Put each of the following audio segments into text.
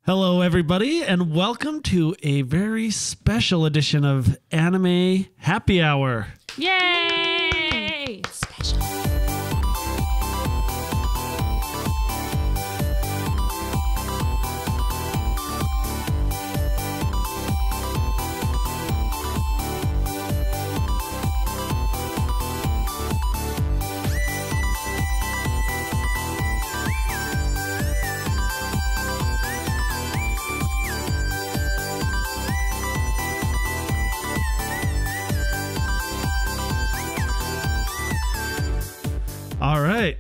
Hello, everybody, and welcome to a very special edition of Anime Happy Hour. Yay! Special. All right.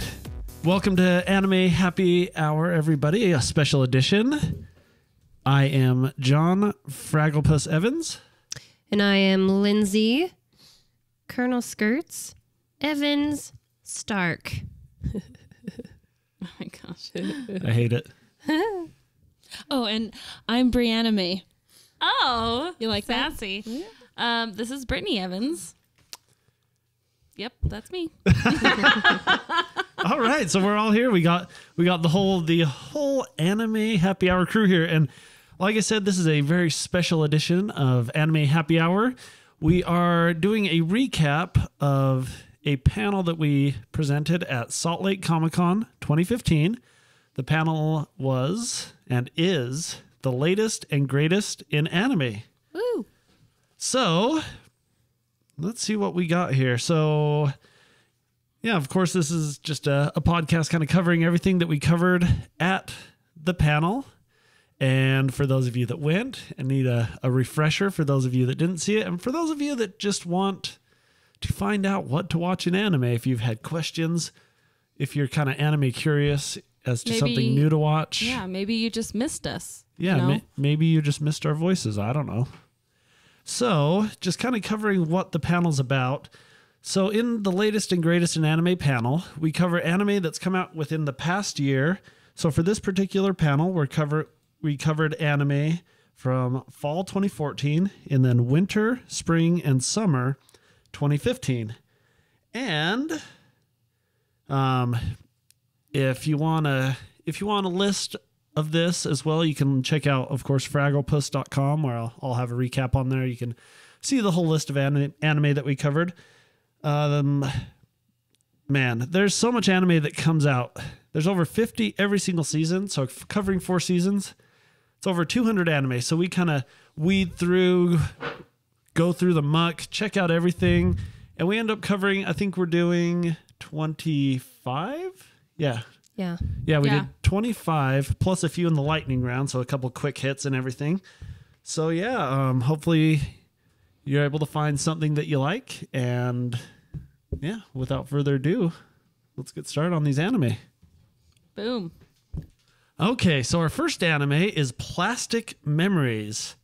Welcome to Anime Happy Hour, everybody, a special edition. I am John Fragglepuss Evans. And I am Lindsay, Colonel Skirts, Evans, Stark. Oh my gosh. I hate it. Oh, and I'm Brianna May. Oh, You like sassy. that? This is Brittany Evans. Yep, that's me. All right, so we're all here. We got the whole Anime Happy Hour crew here, and like I said, this is a very special edition of Anime Happy Hour. We are doing a recap of a panel that we presented at Salt Lake Comic-Con 2015. The panel was and is the latest and greatest in anime. Woo! So let's see what we got here. So, yeah, of course, this is just a podcast kind of covering everything that we covered at the panel. And for those of you that went and need a refresher, for those of you that didn't see it, and for those of you that just want to find out what to watch in anime, if you've had questions, if you're kind of anime curious as to something new to watch. Yeah, maybe you just missed us. Yeah, you know? maybe you just missed our voices. I don't know. So, just kind of covering what the panel's about. So, in the latest and greatest in anime panel, we cover anime that's come out within the past year. So, for this particular panel, we covered anime from fall 2014 and then winter, spring, and summer 2015. And if you want a list of this as well, you can check out, of course, fragglepuss.com, where I'll have a recap on there. You can see the whole list of anime that we covered. Man, there's so much anime that comes out. There's over 50 every single season, so covering 4 seasons, it's over 200 anime. So we kind of weed through, go through the muck, check out everything, and we end up covering, I think we're doing 25? Yeah. Yeah, we did 25 plus a few in the lightning round, so a couple quick hits and everything. So yeah, hopefully you're able to find something that you like. And yeah, without further ado, let's get started on these anime. Boom. Okay, so our first anime is Plastic Memories,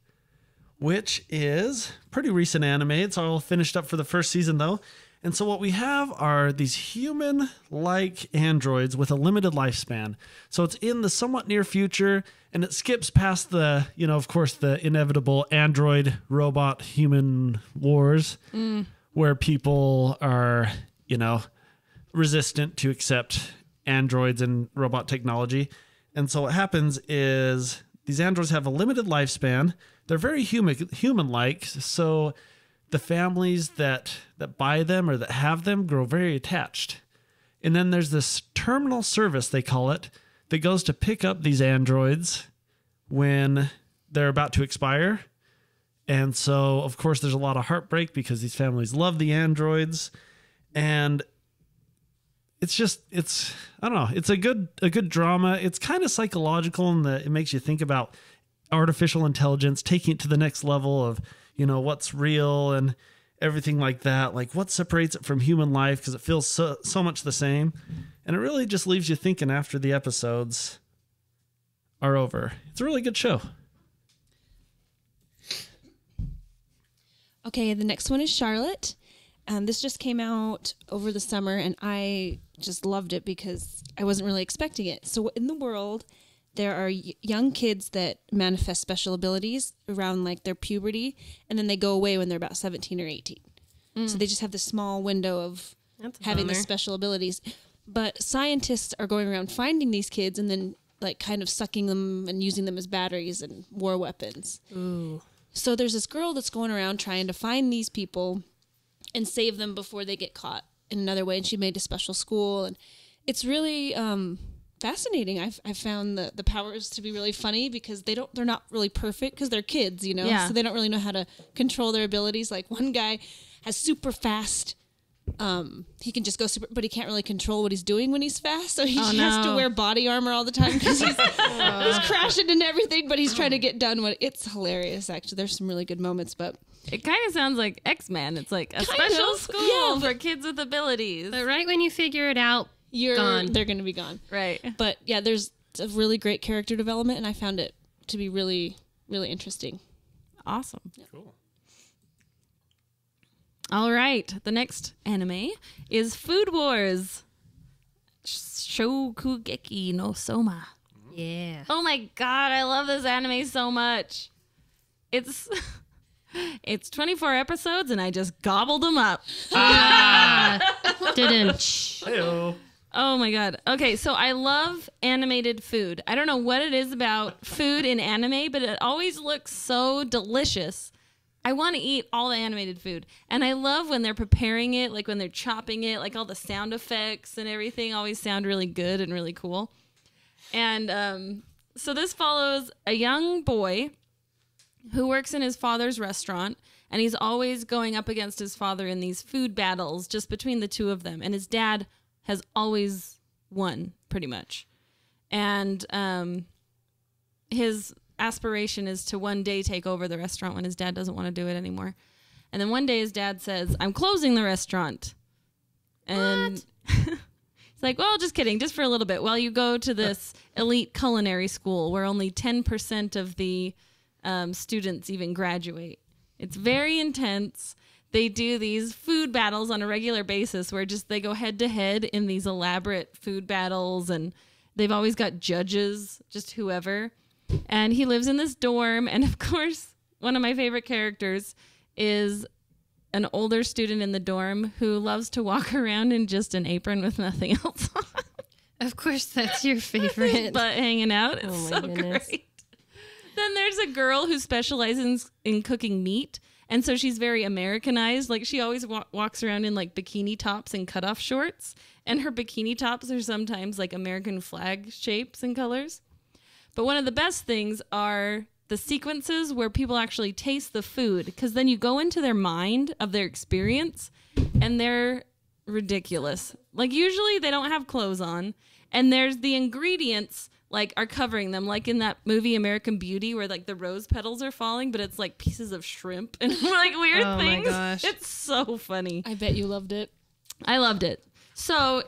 which is pretty recent anime. It's all finished up for the first season though. And so what we have are these human-like androids with a limited lifespan. So it's in the somewhat near future, and it skips past the, of course, the inevitable android, robot, human wars, where people are, resistant to accept androids and robot technology. And so what happens is these androids have a limited lifespan. They're very human-like, so the families that buy them or that have them grow very attached. And then there's this terminal service, they call it, that goes to pick up these androids when they're about to expire. And so, of course, there's a lot of heartbreak because these families love the androids. And it's I don't know, it's a good drama. It's kind of psychological in that it makes you think about artificial intelligence, taking it to the next level of, what's real and everything like that. Like what separates it from human life, because it feels so much the same. And it really just leaves you thinking after the episodes are over. It's a really good show. Okay, the next one is Charlotte. This just came out over the summer, and I just loved it because I wasn't really expecting it. So in the world, there are young kids that manifest special abilities around like their puberty, and then they go away when they're about 17 or 18. So they just have this small window of having the special abilities. But scientists are going around finding these kids and then like kind of sucking them and using them as batteries and war weapons. Ooh. So there's this girl that's going around trying to find these people and save them before they get caught in another way. And she made a special school, and it's really fascinating. I've found the powers to be really funny because they're not really perfect because they're kids, Yeah. so they don't really know how to control their abilities. Like one guy has super fast. He can just go super, but he can't really control what he's doing when he's fast. So he has to wear body armor all the time because he's crashing into everything, but he's trying to get done. It's hilarious, actually. There's some really good moments, but It kind of sounds like X-Men. It's like a special school for kids with abilities. But right when you figure it out, gone. they're going to be gone. Right. But yeah, there's a really great character development, and I found it to be really, really interesting. Awesome. Cool. All right. The next anime is Food Wars. Shokugeki no Soma. Yeah. Oh my god, I love this anime so much. It's 24 episodes and I just gobbled them up. Didn't. Heyo. Oh my god. Okay, so I love animated food. I don't know what it is about food in anime, but it always looks so delicious. I want to eat all the animated food. And I love when they're preparing it, like when they're chopping it, like all the sound effects and everything always sound really good and really cool. And so this follows a young boy who works in his father's restaurant, and he's always going up against his father in these food battles just between the two of them. And his dad has always won, pretty much. And his aspiration is to one day take over the restaurant when his dad doesn't want to do it anymore. And then one day his dad says, "I'm closing the restaurant." And he's like, "Well, just kidding, just for a little bit, while you go to this elite culinary school where only 10% of the students even graduate." It's very intense. They do these food battles on a regular basis where just they go head to head in these elaborate food battles, and they've always got judges, just whoever. And he lives in this dorm, and of course, one of my favorite characters is an older student in the dorm who loves to walk around in just an apron with nothing else on. Of course, that's your favorite. But hanging out, it's Oh my so goodness. great. Then there's a girl who specializes in cooking meat, and so she's very Americanized. Like she always walks around in like bikini tops and cutoff shorts, and her bikini tops are sometimes like American flag shapes and colors. But one of the best things are the sequences where people actually taste the food, because then you go into their mind of their experience, and they're ridiculous. Like usually they don't have clothes on, and there's the ingredients like are covering them, like in that movie American Beauty where like the rose petals are falling, but it's like pieces of shrimp and like weird Oh my things. gosh. It's so funny. I bet you loved it. I loved it. So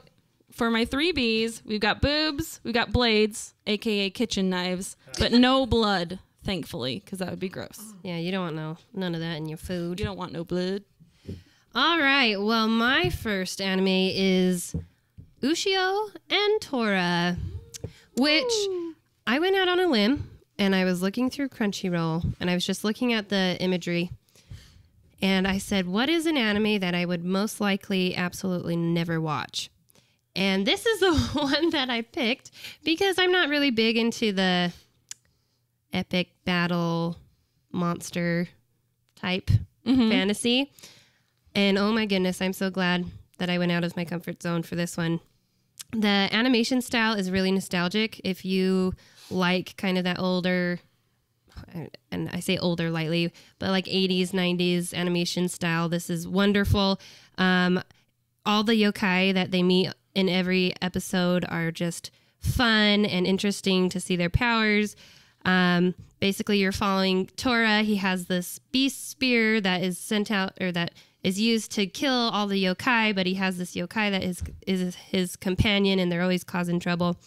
for my 3 Bs, we've got boobs, we've got blades, aka kitchen knives, but no blood, thankfully, because that would be gross. Yeah, you don't want none of that in your food. You don't want no blood. All right. Well, my first anime is Ushio and Tora, which I went out on a limb and I was looking through Crunchyroll and I was just looking at the imagery. And I said, what is an anime that I would most likely absolutely never watch? And this is the one that I picked because I'm not really big into the epic battle monster type fantasy. And oh my goodness, I'm so glad that I went out of my comfort zone for this one. The animation style is really nostalgic. If you like kind of that older, and I say older lightly, but like 80s, 90s animation style, this is wonderful. All the yokai that they meet in every episode are just fun and interesting to see their powers. Basically, you're following Tora. He has this beast spear that is sent out, or that is used to kill all the yokai, but he has this yokai that is his companion, and they're always causing trouble.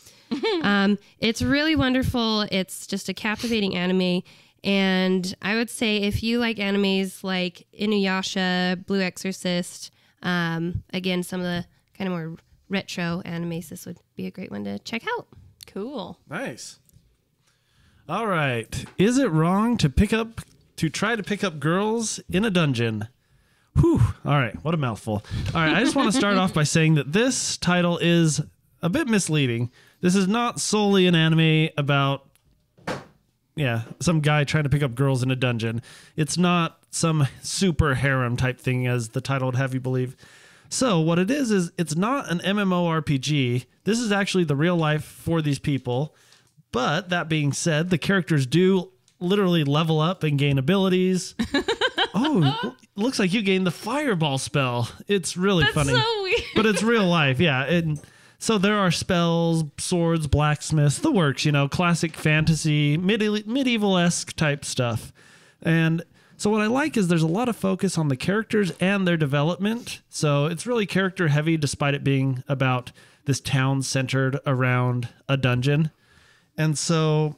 It's really wonderful. It's just a captivating anime. And I would say if you like animes like Inuyasha, Blue Exorcist, again, some of the kind of more retro animes, this would be a great one to check out. Cool. Nice. All right. Is it wrong to try to pick up girls in a dungeon? Whew. All right. What a mouthful. All right. I just want to start off by saying that this title is a bit misleading. This is not solely an anime about some guy trying to pick up girls in a dungeon. It's not some super harem type thing as the title would have you believe. So what it is it's not an MMORPG. This is actually the real life for these people. But that being said, the characters do literally level up and gain abilities. Oh, looks like you gained the fireball spell. It's really funny. That's so weird. But it's real life, yeah. And so there are spells, swords, blacksmiths, the works, classic fantasy, medieval-esque type stuff. And so what I like is there's a lot of focus on the characters and their development. So it's really character heavy despite it being about this town centered around a dungeon. And so,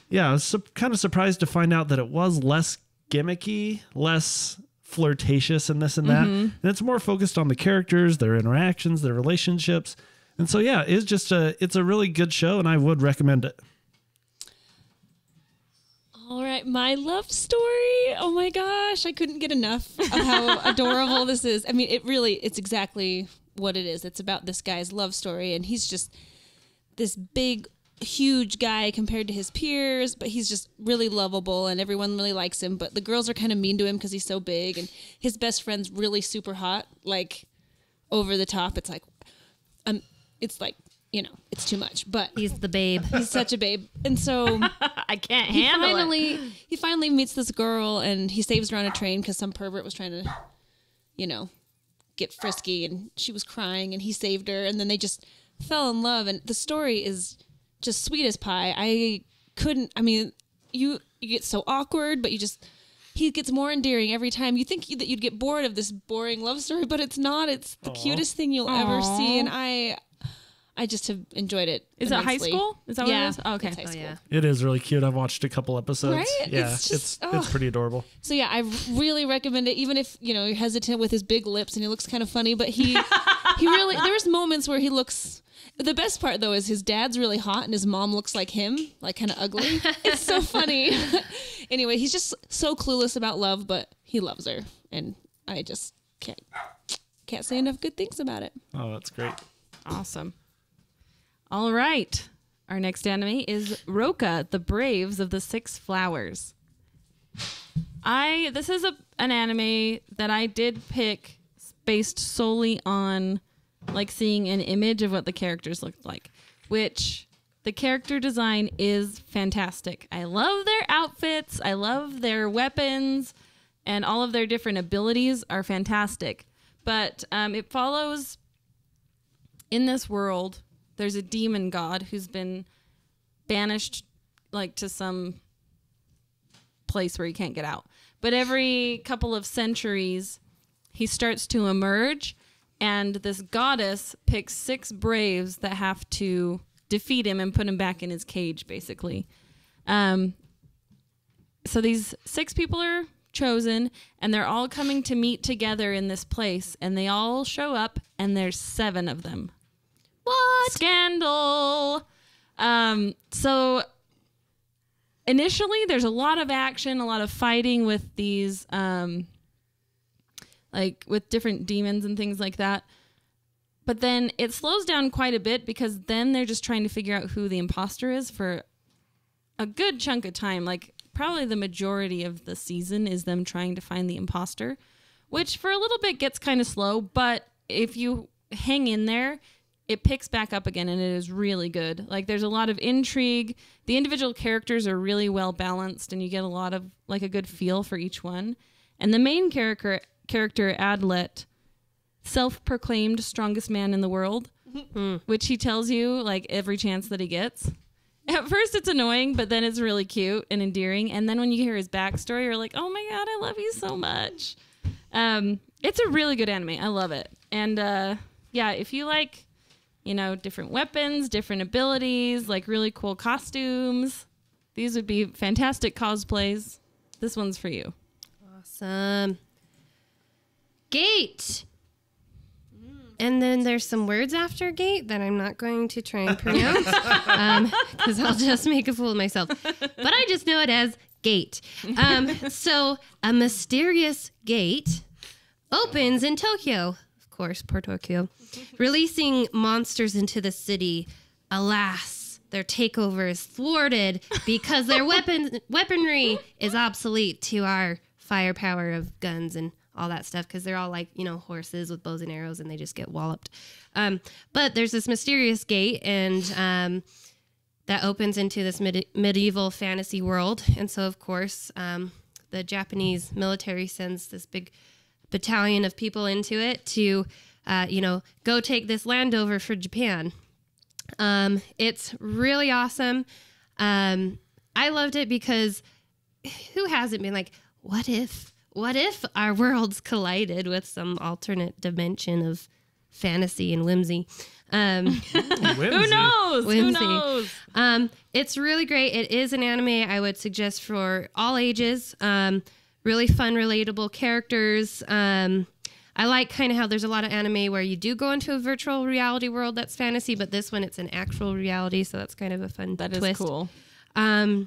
yeah, I was kind of surprised to find out that it was less gimmicky, less flirtatious and this and that. And it's more focused on the characters, their interactions, their relationships. And so, yeah, it's a really good show, and I would recommend it. All right, my love story. Oh my gosh, I couldn't get enough of how adorable this is. I mean, it's exactly what it is. It's about this guy's love story, and he's just this big, huge guy compared to his peers, but he's just really lovable, and everyone really likes him. But the girls are kind of mean to him because he's so big, and his best friend's really super hot, like over the top. It's like, it's too much, but He's the babe. he's such a babe. And so I can't handle it. he finally meets this girl, and he saves her on a train because some pervert was trying to, get frisky, and she was crying, and he saved her, and then they just fell in love. And the story is just sweet as pie. You get so awkward, but he gets more endearing every time. You think that you'd get bored of this boring love story, but it's not. It's the cutest thing you'll ever see, and I just have enjoyed it. Is immensely. it high school? Is that what it is? Oh, okay. It's high school. yeah. It is really cute. I've watched a couple episodes. Right? Yeah, It's it's pretty adorable. So yeah, I really recommend it. Even if you're hesitant with his big lips and he looks kind of funny, but he really. There's moments where he looks. The best part though is his dad's really hot and his mom looks like him, like kind of ugly. It's so funny. Anyway, he's just so clueless about love, but he loves her, and I just can't say enough good things about it. Oh, that's great. Awesome. All right. Our next anime is Roka, the Braves of the Six Flowers. This is an anime that I did pick based solely on like seeing an image of what the characters looked like, which the character design is fantastic. I love their outfits. I love their weapons, and all of their different abilities are fantastic. But it follows in this world. There's a demon god who's been banished like to some place where he can't get out. But every couple of centuries, he starts to emerge, and this goddess picks 6 braves that have to defeat him and put him back in his cage, basically. So these 6 people are chosen, and they're all coming to meet together in this place, and they all show up, and there's 7 of them. What? Scandal. So initially there's a lot of action, a lot of fighting with these, like with different demons and things like that. But then it slows down quite a bit because then they're just trying to figure out who the imposter is for a good chunk of time. Like probably the majority of the season is them trying to find the imposter, which for a little bit gets kind of slow. But if you hang in there, it picks back up again, and it is really good. Like, there's a lot of intrigue. The individual characters are really well balanced, and you get a lot of, like, a good feel for each one. And the main character Adlet, self-proclaimed strongest man in the world, which he tells you, like, every chance that he gets. At first, it's annoying, but then it's really cute and endearing. And then when you hear his backstory, you're like, oh, my God, I love you so much. It's a really good anime. I love it. And, yeah, if you like... different weapons, different abilities, like really cool costumes. These would be fantastic cosplays. This one's for you. Awesome. Gate. And then there's some words after gate that I'm not going to try and pronounce because I'll just make a fool of myself. But I just know it as gate. So a mysterious gate opens in Tokyo. Of course, poor Tokyo. Releasing monsters into the city alas, their takeover is thwarted because their weaponry is obsolete to our firepower of guns and all that stuff, because they're all like, horses with bows and arrows, and they just get walloped. But there's this mysterious gate, and that opens into this medieval fantasy world. And so, of course, the Japanese military sends this big battalion of people into it to, go take this land over for Japan. It's really awesome. I loved it because who hasn't been like, what if our worlds collided with some alternate dimension of fantasy and whimsy? Who knows? Who knows? It's really great. It is an anime I would suggest for all ages. Really fun, relatable characters. I like kind of how there's a lot of anime where you do go into a virtual reality world that's fantasy, but this one it's an actual reality, so that's kind of a fun twist. That is cool. And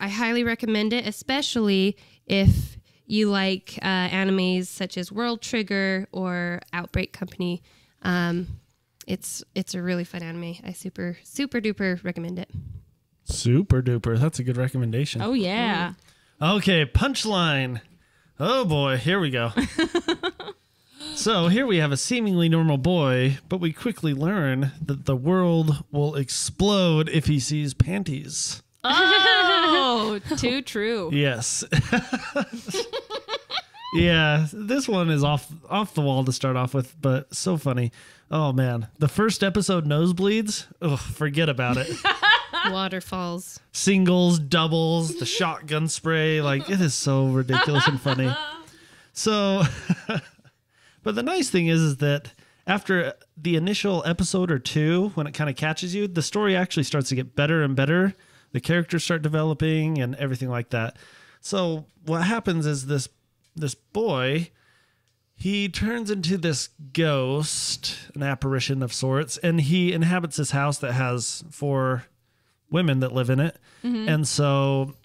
I highly recommend it, especially if you like animes such as World Trigger or Outbreak Company. It's a really fun anime. I super duper recommend it. Super duper. That's a good recommendation. Oh, yeah. Okay, punchline. Oh boy, here we go. So here we have a seemingly normal boy, but we quickly learn that the world will explode if he sees panties. Oh, too true. Yes. Yeah, this one is off the wall to start off with, but so funny. Oh man, the first episode nosebleeds. Oh, forget about it. Waterfalls, Singles, doubles, the shotgun spray, like it is so ridiculous and funny. So, but the nice thing is that after the initial episode or two, when it kind of catches you, the story actually starts to get better and better. The characters start developing and everything like that. So what happens is this boy, he turns into this ghost, an apparition of sorts, and he inhabits this house that has 4 women that live in it. Mm-hmm. And so,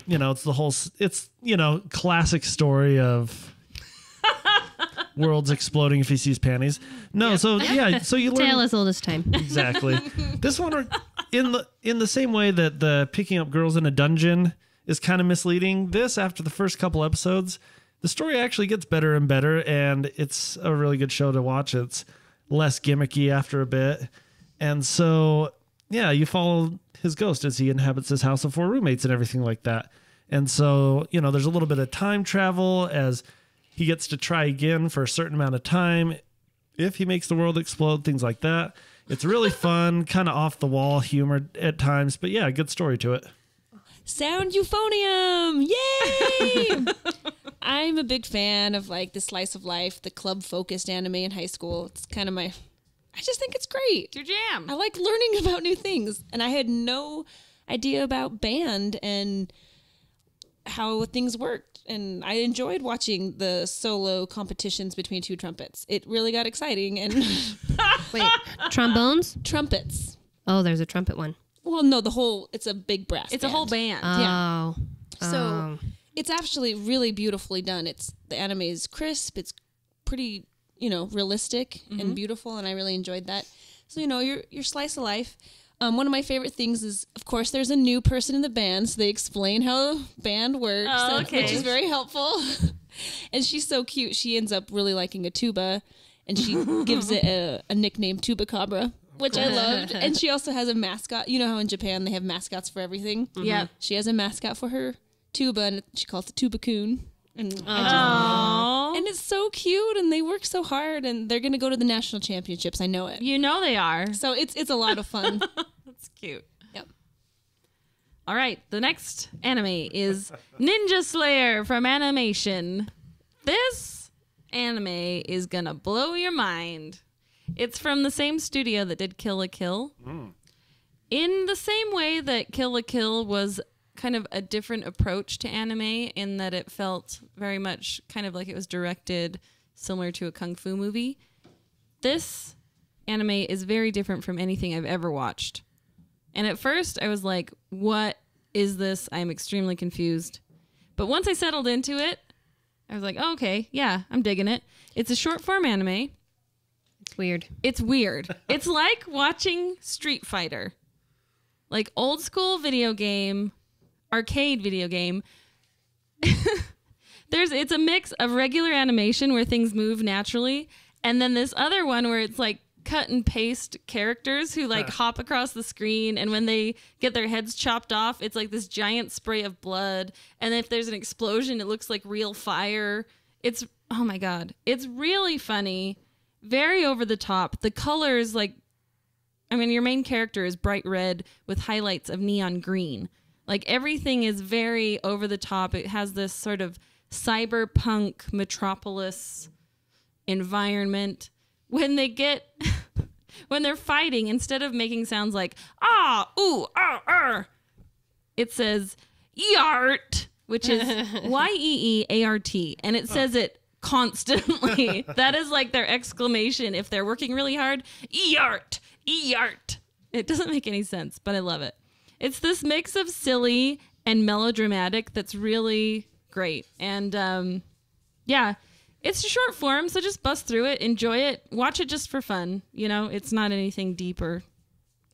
it's classic story of worlds exploding if he sees panties. No, yep. So you learn. Tale as old as time. Exactly. This one, in the same way that the picking up girls in a dungeon is kind of misleading, this, after the first couple episodes, the story actually gets better and better, and it's a really good show to watch. It's less gimmicky after a bit. And so, yeah, you follow his ghost as he inhabits his house of 4 roommates and everything like that. And so, there's a little bit of time travel as he gets to try again for a certain amount of time if he makes the world explode, things like that. It's really fun, kind of off the wall humor at times, but yeah, good story to it. Sound euphonium! Yay! I'm a big fan of like the slice of life, the club focused anime in high school. It's kind of I just think it's great. It's your jam. I like learning about new things, and I had no idea about band and how things worked. And I enjoyed watching the solo competitions between 2 trumpets. It really got exciting. And wait, trombones? Trumpets. Oh, there's a trumpet one. Well, no, it's a big brass It's band. a whole band. Oh. Yeah. So it's actually really beautifully done. The anime is crisp. It's pretty, realistic and beautiful, and I really enjoyed that. So, your slice of life. One of my favorite things is, of course, there's a new person in the band, so they explain how band works, which is very helpful. And she's so cute. She ends up really liking a tuba, and she gives it a nickname, Tuba Cabra, which I loved. And she also has a mascot. You know how in Japan they have mascots for everything? Mm-hmm. Yeah. She has a mascot for her tuba, and she calls it Tuba-kun. And it's so cute, and they work so hard, and they're going to go to the national championships. I know it. You know they are. So it's a lot of fun. That's cute. Yep. All right, the next anime is Ninja Slayer from Animation. This anime is going to blow your mind. It's from the same studio that did Kill la Kill. In the same way that Kill la Kill was kind of a different approach to anime in that it felt very much kind of like it was directed similar to a kung fu movie. This anime is very different from anything I've ever watched. And at first I was like, what is this? I'm extremely confused. But once I settled into it, I was like, oh, okay, yeah, I'm digging it. It's a short form anime. Weird. It's weird. It's like watching Street Fighter. Like old school video game, arcade video game. It's a mix of regular animation where things move naturally, and then this other one where it's like cut and paste characters who like hop across the screen, and when they get their heads chopped off, it's like this giant spray of blood, and if there's an explosion, it looks like real fire. It's, oh my God. It's really funny. Very over the top. The colors, like, I mean, your main character is bright red with highlights of neon green. Like, everything is very over the top. It has this sort of cyberpunk metropolis environment. When they're fighting, instead of making sounds like, ooh, it says, yart, which is Y-E-E-A-R-T. And it says it constantly. That is like their exclamation if they're working really hard. Yart, yart. It doesn't make any sense, but I love it. It's this mix of silly and melodramatic that's really great. And yeah, it's a short form, so just bust through it, enjoy it, watch it just for fun. You know, it's not anything deep or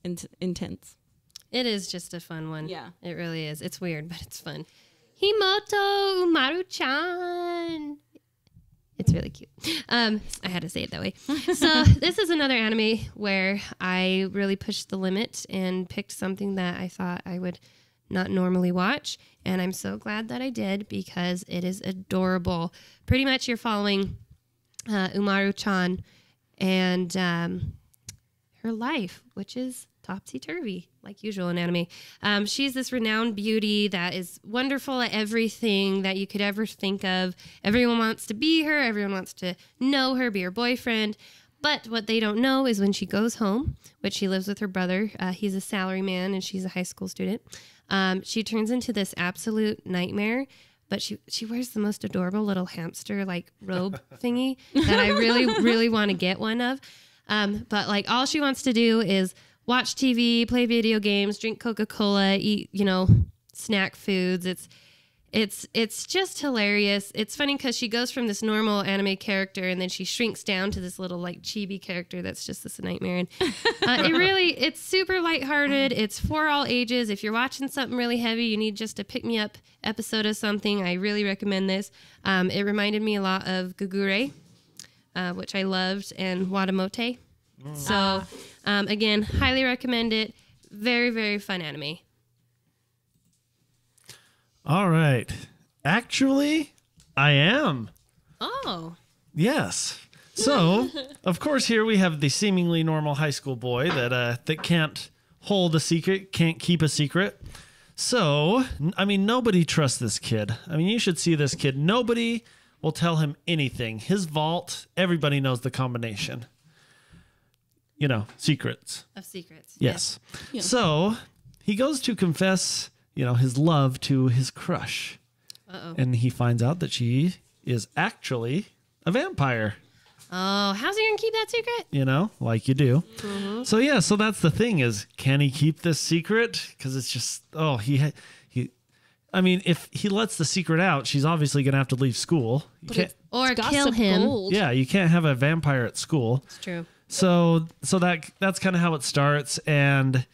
intense. It is just a fun one. Yeah. It really is. It's weird, but it's fun. Himoto Umaru-chan. It's really cute. I had to say it that way. So this is another anime where I really pushed the limit and picked something that I thought I would not normally watch. And I'm so glad that I did because it is adorable. Pretty much you're following Umaru-chan and her life, which is topsy-turvy, like usual in anime. She's this renowned beauty that is wonderful at everything that you could ever think of. Everyone wants to be her. Everyone wants to know her, be her boyfriend. But what they don't know is when she goes home, which she lives with her brother, he's a salaryman and she's a high school student, she turns into this absolute nightmare. But she wears the most adorable little hamster like robe thingy that I really, really want to get one of. But like all she wants to do is watch TV, play video games, drink Coca-Cola, eat, snack foods. It's just hilarious. It's funny because she goes from this normal anime character and then she shrinks down to this little like chibi character that's just this nightmare. And it's super lighthearted. It's for all ages. If you're watching something really heavy, you need just a pick-me-up episode of something, I really recommend this. It reminded me a lot of Gugure, which I loved, and Watamote. So, again, highly recommend it. Very, very fun anime. All right. Actually, I am. Oh. Yes. So, of course, here we have the seemingly normal high school boy that can't hold a secret, can't keep a secret. So, I mean, nobody trusts this kid. I mean, you should see this kid. Nobody will tell him anything. His vault, everybody knows the combination. Secrets. Of secrets. Yes. Yeah. So he goes to confess, his love to his crush. Uh-oh. And he finds out that she is actually a vampire. Oh, how's he going to keep that secret? Like you do. Mm-hmm. So that's the thing is, can he keep this secret? Because it's just, I mean, if he lets the secret out, she's obviously going to have to leave school. Or Gossip kill him. gold. Yeah, you can't have a vampire at school. It's true. So that's kind of how it starts, and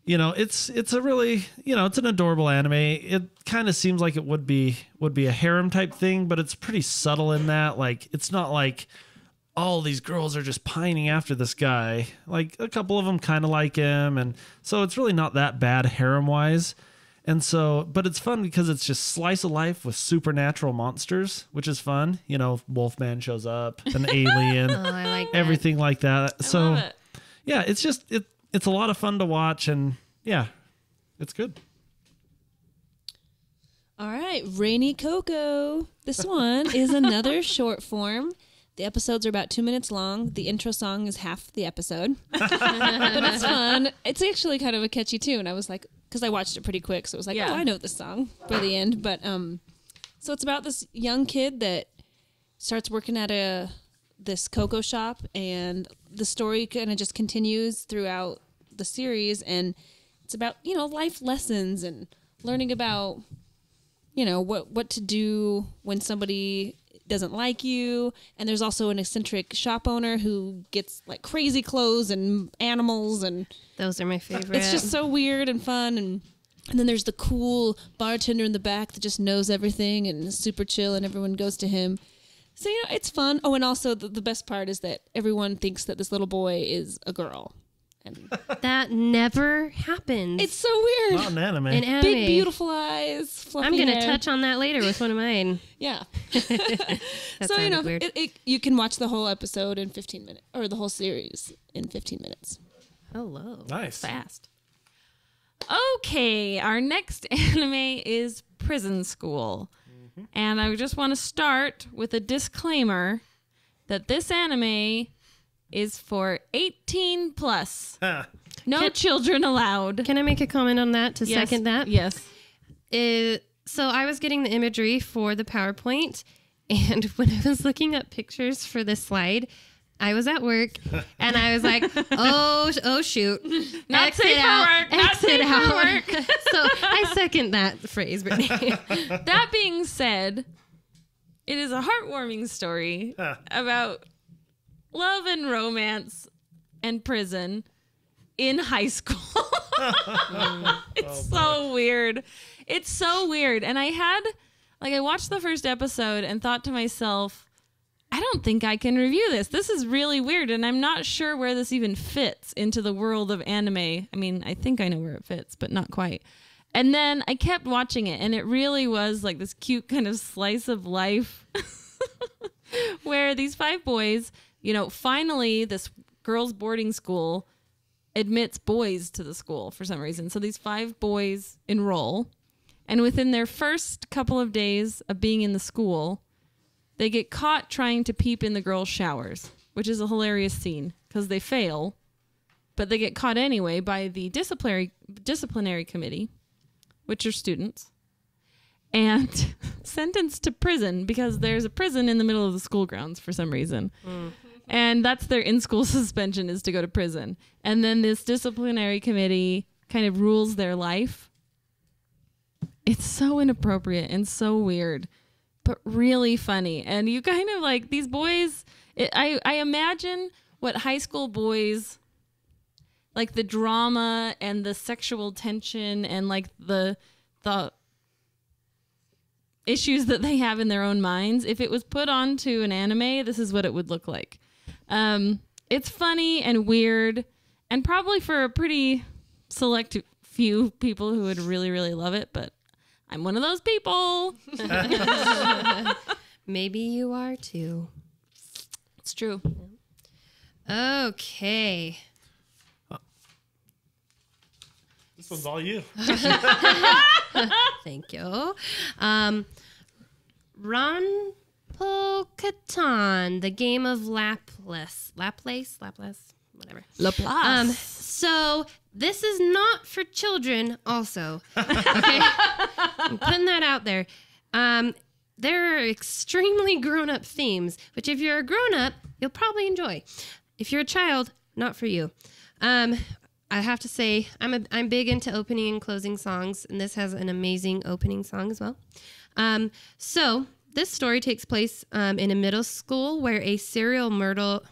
it's a really it's an adorable anime. It kind of seems like it would be a harem type thing, but it's pretty subtle in that. Like it's not like all these girls are just pining after this guy. Like a couple of them kind of like him, and so it's really not that bad harem wise. And so, but it's fun because it's just slice of life with supernatural monsters, which is fun. Wolfman shows up, an alien, Oh, I like that. everything like that. I love it. Yeah, it's just it's a lot of fun to watch, and yeah, it's good. All right, Rainy Coco. This one is another short form. The episodes are about 2 minutes long. The intro song is half the episode. But it's fun. It's actually kind of a catchy tune. I was like, because I watched it pretty quick, so it was like, Yeah. I know this song by the end. But so it's about this young kid that starts working at this cocoa shop, and the story kind of just continues throughout the series, and it's about life lessons and learning about what to do when somebody doesn't like you. And there's also an eccentric shop owner who gets like crazy clothes and animals, and Those are my favorite. it's just so weird and fun. And then there's the cool bartender in the back that just knows everything and is super chill, and everyone goes to him. So, it's fun. Oh, and also the best part is that everyone thinks that this little boy is a girl. And That never happens. it's so weird. Not an anime. in anime. Big, beautiful eyes, fluffy I'm going to hair. touch on that later with one of mine. Yeah. That So, sounded weird. you can watch the whole episode in 15 minutes, or the whole series in 15 minutes. Hello. Nice. Fast. Okay, our next anime is Prison School. And I just want to start with a disclaimer that this anime is for 18 plus. No children allowed. Can I make a comment on that to Yes. second that? Yes. So I was getting the imagery for the PowerPoint, and when I was looking up pictures for this slide, I was at work, and I was like, oh shoot. Not safe for work. Not safe for work. So I second that phrase, Brittany. That being said, it is a heartwarming story about love and romance and prison in high school. It's so weird. It's so weird. And I watched the first episode and thought to myself, I don't think I can review this. This is really weird, and I'm not sure where this even fits into the world of anime. I mean, I think I know where it fits, but not quite. And then I kept watching it, and it really was like this cute kind of slice of life where these 5 boys, finally this girls' boarding school admits boys to the school for some reason. So these 5 boys enroll, and within their first couple of days of being in the school, they get caught trying to peep in the girls' showers, which is a hilarious scene because they fail, but they get caught anyway by the disciplinary committee, which are students, and sentenced to prison because there's a prison in the middle of the school grounds for some reason. And that's their in-school suspension, is to go to prison. And then this disciplinary committee kind of rules their life. It's so inappropriate and so weird, but really funny. And you kind of like these boys. I imagine what high school boys, like the drama and the sexual tension and like the issues that they have in their own minds. If it was put onto an anime, this is what it would look like. It's funny and weird, and probably for a pretty select few people who would really, really love it, but I'm one of those people. Maybe you are too. It's true. Okay. This one's all you. Thank you. Ron-po-katan, the game of Laplace, whatever. Laplace. So this is not for children also. Okay? I'm putting that out there. There are extremely grown-up themes, which if you're a grown-up, you'll probably enjoy. If you're a child, not for you. I have to say, I'm big into opening and closing songs, and this has an amazing opening song as well. So this story takes place in a middle school where a serial myrtle,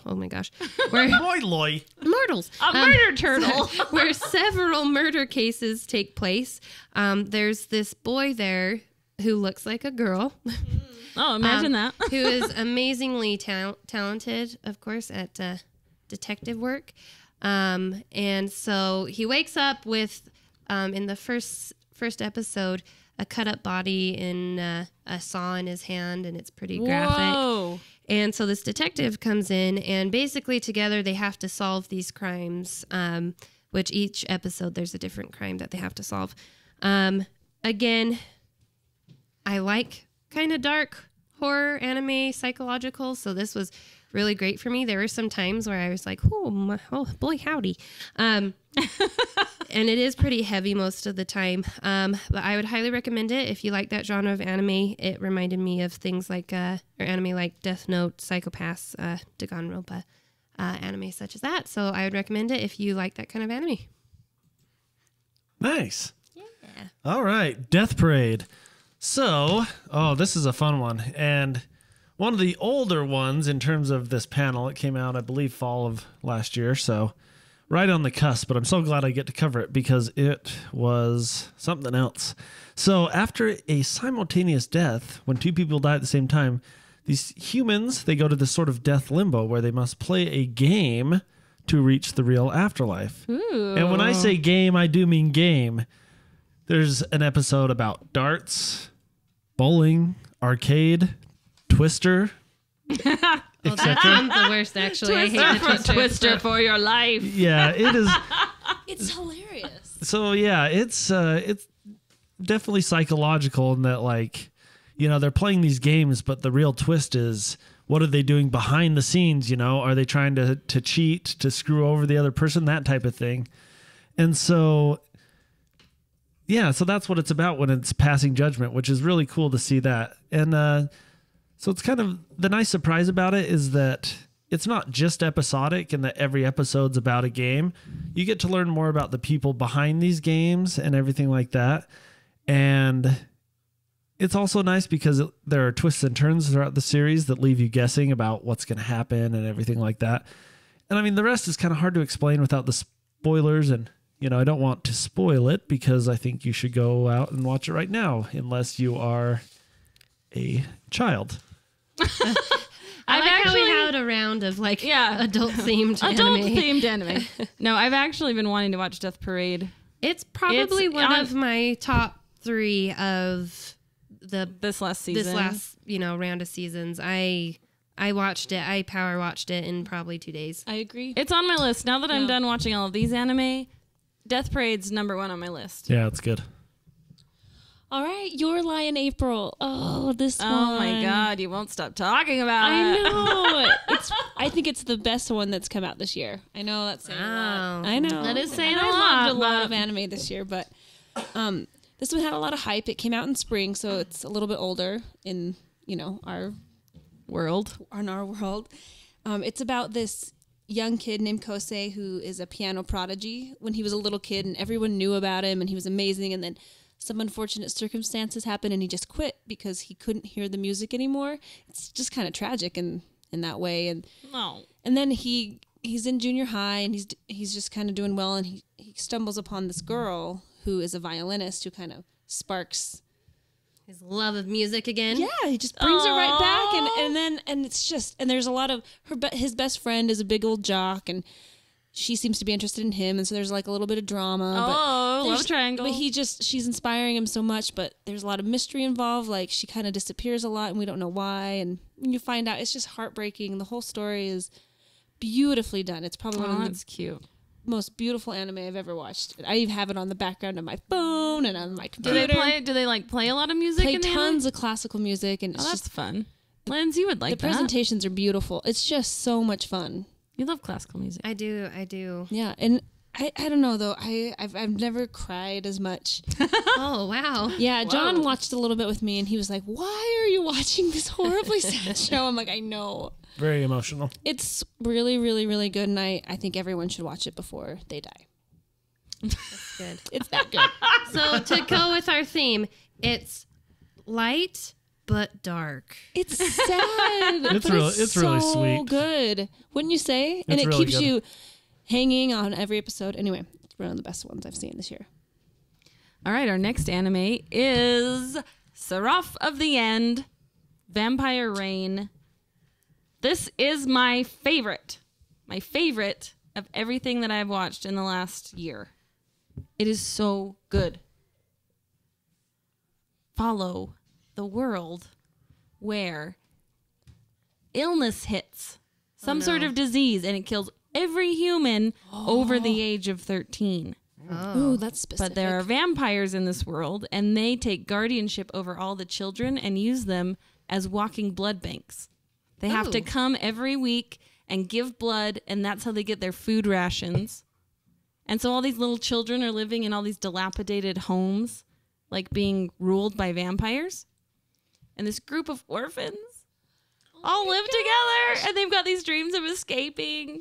oh my gosh, where myrtles, A murder turtle. where several murder cases take place. There's this boy there who looks like a girl. Oh, imagine that. Who is amazingly talented, of course, at detective work. And so he wakes up with, in the first episode, a cut up body and a saw in his hand, and it's pretty graphic. Whoa. And so this detective comes in, and basically together they have to solve these crimes, which each episode there's a different crime that they have to solve. Again, I like kind of dark horror, anime, psychological, so this was really great for me. There were some times where I was like, oh boy, howdy. And it is pretty heavy most of the time. But I would highly recommend it if you like that genre of anime. It reminded me of things like, or anime like Death Note, Psychopaths, Danganronpa, anime such as that. So I would recommend it if you like that kind of anime. Nice. Yeah. All right. Death Parade. So, this is a fun one. And one of the older ones in terms of this panel, it came out, I believe, fall of last year. So right on the cusp, but I'm so glad I get to cover it because it was something else. So after a simultaneous death, when two people die at the same time, these humans, they go to this sort of death limbo where they must play a game to reach the real afterlife. Ooh. And when I say game, I do mean game. There's an episode about darts, bowling, arcade, Twister, That sounds the worst, actually. I hate the Twister. Twister for your life. Yeah, it is. It's hilarious. So yeah, it's definitely psychological in that, like, you know, they're playing these games, but the real twist is, what are they doing behind the scenes? You know, are they trying to cheat, to screw over the other person, that type of thing. And so, yeah, so that's what it's about when it's passing judgment, which is really cool to see that. And so it's kind of the nice surprise about it is that it's not just episodic and that every episode's about a game. You get to learn more about the people behind these games and everything like that. And it's also nice because there are twists and turns throughout the series that leave you guessing about what's going to happen and everything like that. And I mean, the rest is kind of hard to explain without the spoilers. And, you know, I don't want to spoil it because I think you should go out and watch it right now, unless you are a child. I like how we had a round of adult-themed anime. No, I've actually been wanting to watch Death Parade. It's probably one of my top 3 of this last season. This last, round of seasons. I watched it. I power watched it in probably 2 days. I agree. It's on my list. Now that I'm done watching all of these anime, Death Parade's number 1 on my list. Yeah, it's good. All right, Your Lie in April. Oh, this one. Oh my God, you won't stop talking about it. I know. I think it's the best one that's come out this year. I know that's saying a lot. I know. That is saying a I lot. loved a lot of anime this year, but this one had a lot of hype. It came out in spring, so it's a little bit older in, our world. It's about this young kid named Kosei who is a piano prodigy when he was a little kid, and everyone knew about him, and he was amazing, and then some unfortunate circumstances happened and he just quit because he couldn't hear the music anymore. It's just kind of tragic in that way. And then he's in junior high and he's just kind of doing well, and he stumbles upon this girl who is a violinist who kind of sparks his love of music again. Yeah, he just brings her right back, and it's just, and there's a lot of his best friend is a big old jock, and she seems to be interested in him, and so there's like a little bit of drama. Love triangle. But she's inspiring him so much, but there's a lot of mystery involved. Like, she kind of disappears a lot, and we don't know why. And when you find out, it's just heartbreaking. The whole story is beautifully done. It's probably one of the cute. most beautiful anime I've ever watched. I even have it on the background of my phone and on my computer. Do they play a lot of music? Play tons of classical music, and it's that's fun. Lindsay, you would like the presentations are beautiful. It's just so much fun. You love classical music. I do. Yeah, and I don't know though. I've never cried as much. Oh wow. Yeah, John watched a little bit with me, and he was like, "Why are you watching this horribly sad show?" I'm like, "I know." Very emotional. It's really, really, really good, and I think everyone should watch it before they die. That's good. It's that good. So to go with our theme, it's light but dark. It's sad. It's really sweet. Good, wouldn't you say? And it really keeps you hanging on every episode. Anyway, it's one of the best ones I've seen this year. All right, our next anime is Seraph of the End, Vampire Reign. This is my favorite of everything that I've watched in the last year. It is so good. Follow the world where illness hits, some sort of disease, and it kills every human over the age of 13. Ooh, that's specific. But there are vampires in this world, and they take guardianship over all the children and use them as walking blood banks. They have to come every week and give blood, and that's how they get their food rations. And so all these little children are living in all these dilapidated homes, like being ruled by vampires. And this group of orphans all live together, and they've got these dreams of escaping.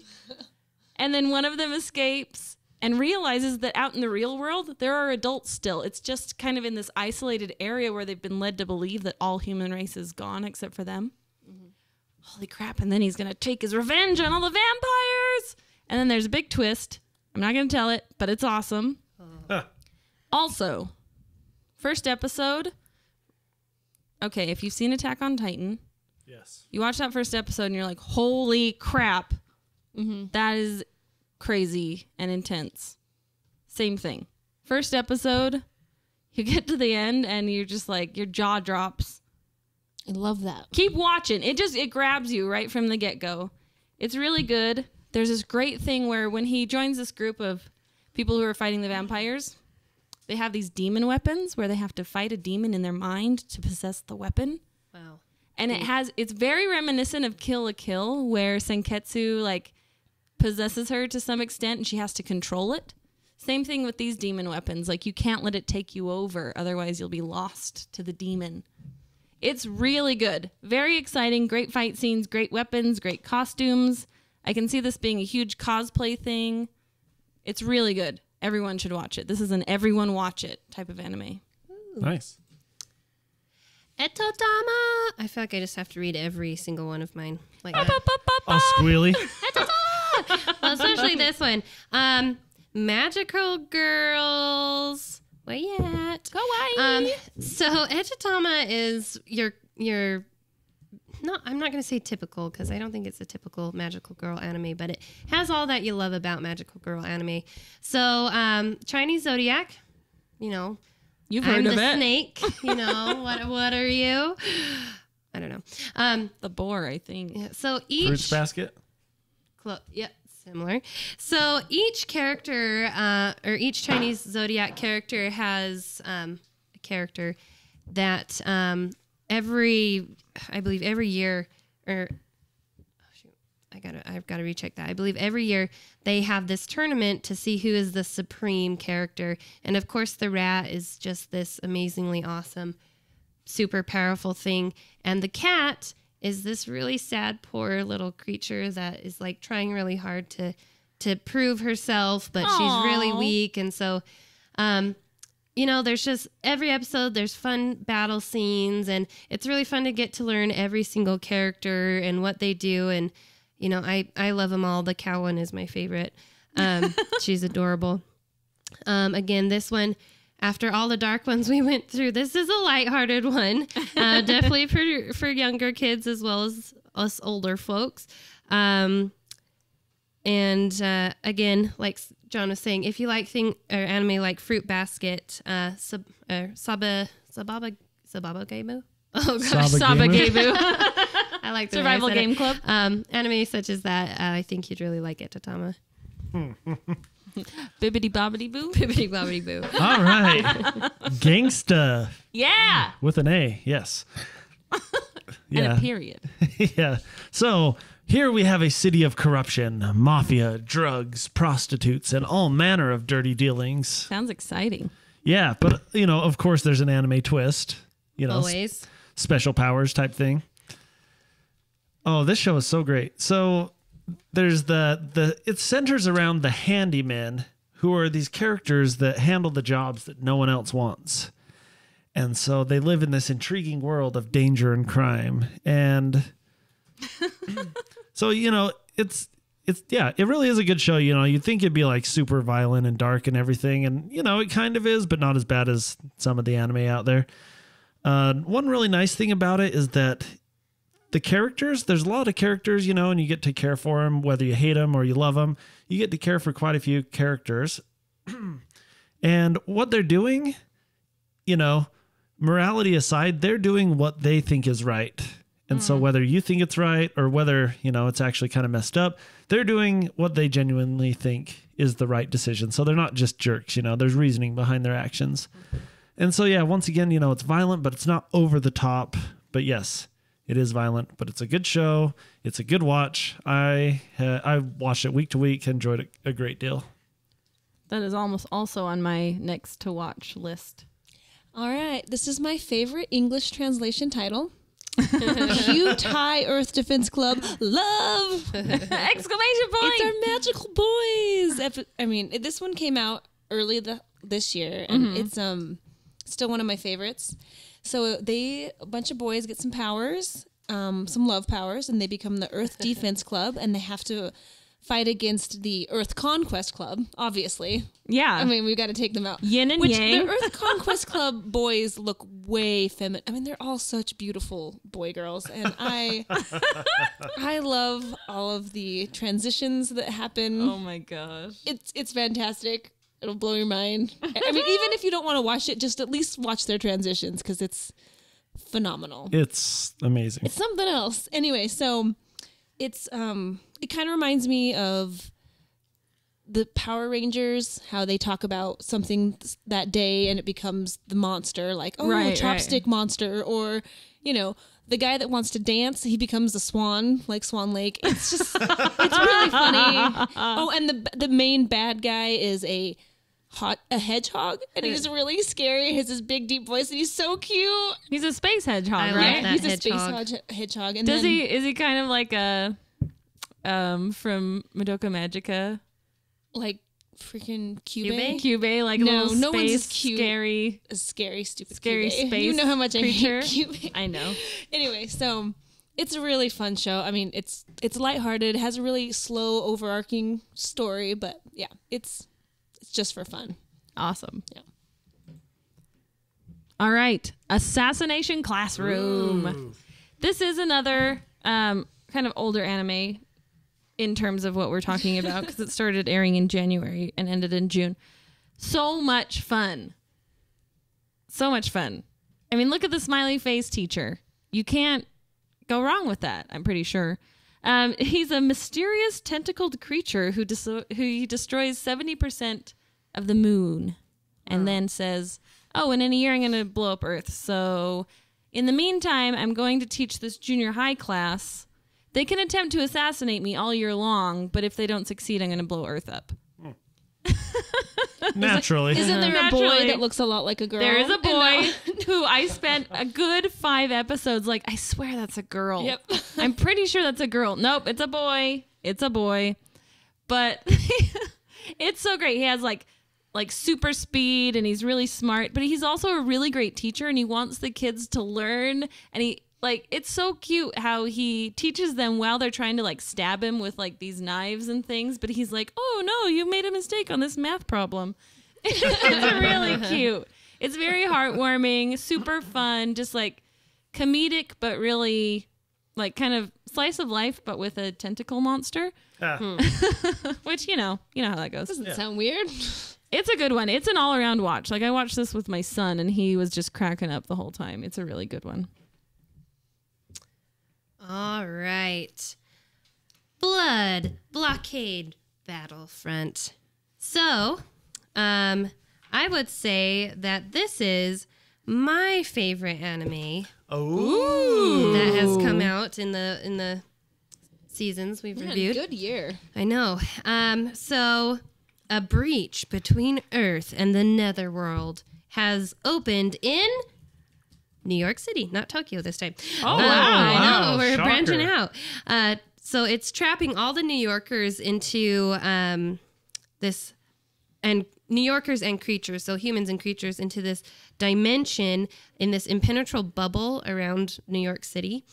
And then one of them escapes, and realizes that out in the real world, there are adults still. It's just kind of in this isolated area where they've been led to believe that all human race is gone except for them. Mm-hmm. Holy crap. And then he's going to take his revenge on all the vampires. And then there's a big twist. I'm not going to tell it, but it's awesome. Also, first episode. Okay, if you've seen Attack on Titan, Yes. you watch that first episode and you're like, holy crap. Mm-hmm. That is crazy and intense. Same thing. First episode, you get to the end and you're just like, your jaw drops. I love that. Keep watching. It grabs you right from the get-go. It's really good. There's this great thing where when he joins this group of people who are fighting the vampires, they have these demon weapons where they have to fight a demon in their mind to possess the weapon. Wow. And it's very reminiscent of Kill la Kill, where Senketsu like possesses her to some extent and she has to control it. Same thing with these demon weapons. Like, you can't let it take you over, otherwise you'll be lost to the demon. It's really good. Very exciting. Great fight scenes, great weapons, great costumes. I can see this being a huge cosplay thing. It's really good. Everyone should watch it. This is an everyone watch it type of anime. Ooh. Nice. Etotama. I feel like I just have to read every single one of mine. Like that. All squealy. Well, especially this one. Magical Girls. Where you at? Go away. So Etotama is your no, I'm not going to say typical because I don't think it's a typical magical girl anime, but it has all that you love about magical girl anime. So Chinese zodiac, you know, You've heard I'm of the it. snake. You know what are you? I don't know. The boar, I think. Yeah, so Fruits each basket. Yep, similar. So each character, or each Chinese zodiac character has a character that I believe every year, or I've got to recheck that. I believe every year they have this tournament to see who is the supreme character, and of course the rat is just this amazingly awesome, super powerful thing, and the cat is this really sad, poor little creature that is like trying really hard to prove herself, but she's really weak. And so, you know, there's just every episode, there's fun battle scenes, and it's really fun to get to learn every single character and what they do. And, you know, I love them all. The cow one is my favorite. She's adorable. Again, this one, after all the dark ones we went through, this is a lighthearted one, definitely for younger kids as well as us older folks. And again, like John was saying, if you like anime like Fruit Basket, Sababa Geimu. Oh gosh, Saba Gabu. I like the Survival way I said Game it. Club. Anime such as that, I think you'd really like it, Tatama. Bibbidi bobbidi boo. Bibbidi bobbidi boo. All right. Gangsta Yeah. with an A. Yes. And a period. Yeah. So here we have a city of corruption, mafia, drugs, prostitutes, and all manner of dirty dealings. Sounds exciting. Yeah, but, you know, of course there's an anime twist. You know, Always. special powers type thing. Oh, this show is so great. So there's it centers around the handymen, who are these characters that handle the jobs that no one else wants. And so they live in this intriguing world of danger and crime. And so, you know, it really is a good show. You know, you'd think it'd be like super violent and dark and everything. And, you know, it kind of is, but not as bad as some of the anime out there. One really nice thing about it is that the characters, there's a lot of characters, you know, and you get to care for them, whether you hate them or you love them. You get to care for quite a few characters. And what they're doing, you know, morality aside, they're doing what they think is right. And so whether you think it's right or whether, you know, it's actually kind of messed up, they're doing what they genuinely think is the right decision. So they're not just jerks, you know, there's reasoning behind their actions. And so, yeah, once again, you know, it's violent, but it's not over the top. But yes, it is violent, but it's a good show. It's a good watch. I watched it week to week, enjoyed it a great deal. That is almost also on my next to watch list. All right. This is my favorite English translation title. Cute High Earth Defense Club. Love. Exclamation point. It's our magical boys. I mean, this one came out early this year, and it's still one of my favorites. So a bunch of boys get some powers, some love powers, and they become the Earth Defense Club, and they have to fight against the Earth Conquest Club, obviously. Yeah. I mean, we've got to take them out. Yin and Which yang. the Earth Conquest Club boys look way feminine. I mean, they're all such beautiful boy girls, and I love all of the transitions that happen. Oh my gosh. It's fantastic. It'll blow your mind. I mean, even if you don't want to watch it, just at least watch their transitions because it's phenomenal. It's amazing. It's something else. Anyway, so it's it kind of reminds me of the Power Rangers, how they talk about something that day and it becomes the monster, like, oh, Right, chopstick monster, or, you know, the guy that wants to dance, he becomes a swan, like Swan Lake. It's just, it's really funny. Oh, and the main bad guy is a hedgehog, and he's really scary. He has this big, deep voice, and he's so cute. He's a space hedgehog, I love right? that. He's a hedgehog. space hedgehog. And Is then, he kind of like a from Madoka Magica? like freaking Cube? Cube, like a No, little no one's space as cute. scary. A scary, stupid Scary Cube. space You know how much creature. I hate Cube. I know. Anyway, so it's a really fun show. I mean, it's lighthearted. It has a really slow, overarching story, but yeah, it's just for fun. Awesome. Yeah. All right. Assassination Classroom. Ooh. This is another kind of older anime in terms of what we're talking about because it started airing in January and ended in June. So much fun. So much fun. I mean, look at the smiley face teacher. You can't go wrong with that, I'm pretty sure. He's a mysterious tentacled creature who he destroys 70% of the moon and then says, oh, and in a year I'm going to blow up Earth. So in the meantime, I'm going to teach this junior high class. They can attempt to assassinate me all year long, but if they don't succeed, I'm going to blow Earth up. Naturally. Isn't there a Naturally. boy that looks a lot like a girl? There is a in boy that? who I spent a good 5 episodes like, I swear that's a girl. Yep. I'm pretty sure that's a girl. Nope, it's a boy. It's a boy. But it's so great. He has like super speed and he's really smart, but he's also a really great teacher and he wants the kids to learn, and it's so cute how he teaches them while they're trying to like stab him with like these knives and things, but he's like, oh no, you made a mistake on this math problem. It's really cute. It's very heartwarming, super fun, just like comedic, but really like kind of slice of life, but with a tentacle monster, which, you know how that goes. Doesn't sound weird. It's a good one. It's an all-around watch. Like I watched this with my son and he was just cracking up the whole time. It's a really good one. All right. Blood Blockade Battlefront. So, I would say that this is my favorite anime Oh. that has come out in the seasons we've reviewed. Good year. I know. So a breach between Earth and the Netherworld has opened in New York City, not Tokyo this time. Oh, wow. I know, Wow, we're shocker. branching out. So it's trapping all the New Yorkers into this, and New Yorkers and creatures, so humans and creatures, into this dimension in this impenetrable bubble around New York City.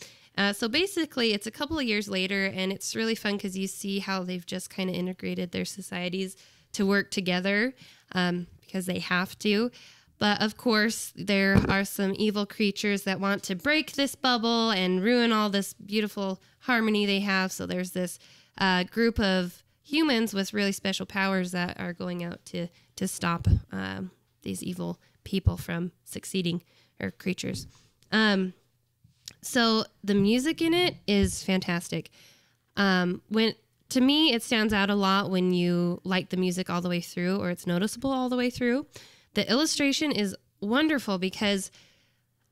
So basically, it's a couple of years later, and it's really fun because you see how they've just kind of integrated their societies to work together because they have to. But of course, there are some evil creatures that want to break this bubble and ruin all this beautiful harmony they have. So there's this group of humans with really special powers that are going out to stop these evil people from succeeding, or creatures. So the music in it is fantastic. To me, it stands out a lot when you like the music all the way through, or it's noticeable all the way through. The illustration is wonderful because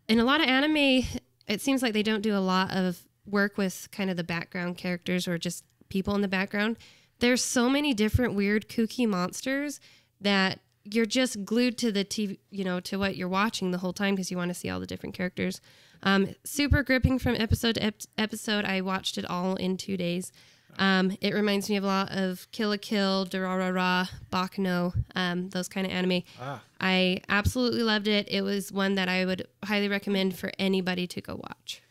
in a lot of anime, it seems like they don't do a lot of work with kind of the background characters or just people in the background. There's so many different weird, kooky monsters that you're just glued to the TV, to what you're watching the whole time because you want to see all the different characters. Super gripping from episode to episode. I watched it all in 2 days. It reminds me of a lot of Kill la Kill, Durarara, Baccano, those kind of anime. I absolutely loved it. It was one that I would highly recommend for anybody to go watch.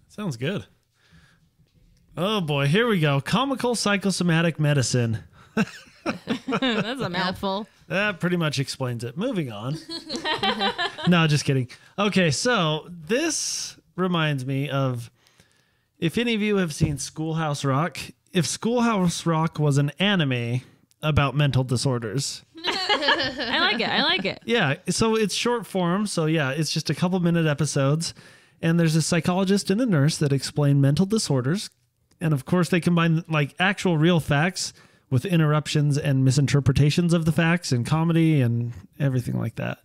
Sounds good. Oh boy, here we go. Comical psychosomatic medicine. That's a mouthful. That pretty much explains it. Moving on. No, just kidding. Okay, so this reminds me of, if any of you have seen Schoolhouse Rock, if Schoolhouse Rock was an anime about mental disorders. I like it. Yeah, so it's short form. So yeah, it's just a couple minute episodes. And there's a psychologist and a nurse that explain mental disorders. And of course, they combine like actual real facts with interruptions and misinterpretations of the facts and comedy and everything like that.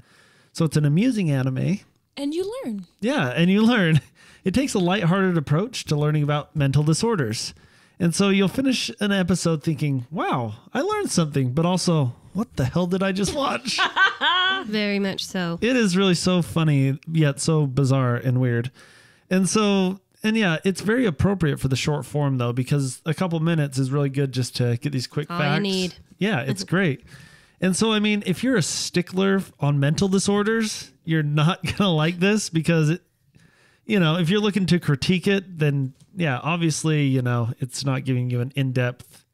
So it's an amusing anime. And you learn. Yeah, and you learn. It takes a lighthearted approach to learning about mental disorders. And so you'll finish an episode thinking, wow, I learned something, but also, what the hell did I just watch? Very much so. It is really so funny, yet so bizarre and weird. And yeah, it's very appropriate for the short form, though, because a couple minutes is really good just to get these quick All facts. you need. Yeah, it's great. And so, I mean, if you're a stickler on mental disorders, you're not going to like this because, if you're looking to critique it, then, yeah, obviously, it's not giving you an in-depth